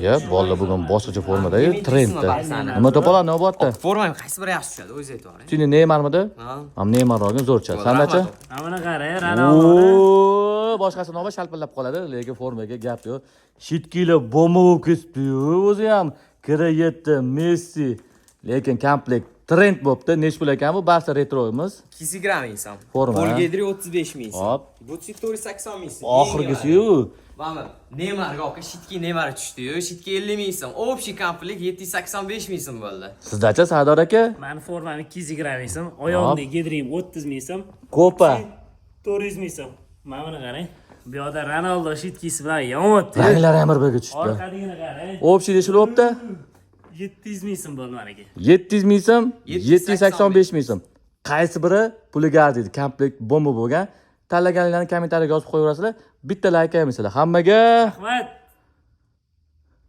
Ya, bolalar bugun boshqacha formada-yu, trendda. Nima to'polon navbatda? Formam qaysi biri yaxshi tushadi, o'zingiz aytib yuboring. Seni Neymarmidi? Ham Neymar olgan zo'rcha. Sandachi? Mana qara, Ronaldo. Oo, boshqasini olib shalpillab qoladi, lekin formaga gap yo'q. Shitkilar bomba bo'lib ketdi-yu, o'zi ham kira yetdi, Messi. Lekin komplekt trend bo'pti. Nech pul ekan bu? Barcha retroimiz. 200 gram inson. Forma. Polgedri 35 ming so'm. Hop. Bu 480 ming so'm. Oxirgisi-yu. Mana Neymarga oqa Shitki Neymar tushdi-yu. Shitki 50 ming so'm. Общий komplekt 785 ming so'm bo'ldi. Sizdacha Sardor aka? Mani formam 200 gram so'm, oyog'imda gedrim 30 ming so'm. Ko'pa. 400 ming so'm. Mana qarang. Bu yoqda Ronaldo shitkisi bilan yonyapti. Ranglari ham bir-biriga tushdi. Orqadigini qarang. Общий deshil bo'pti? 700 ming so'm bo'ldi meniki. 700 ming so'm, 785 ming so'm. Qaysi biri puliga arziydi? Komplekt bomba bo'lgan. Tanlaganlarni kommentariyaga yozib qo'yaverasizlar. Bitta like qilmaysizlar. Hammaga Rahmat.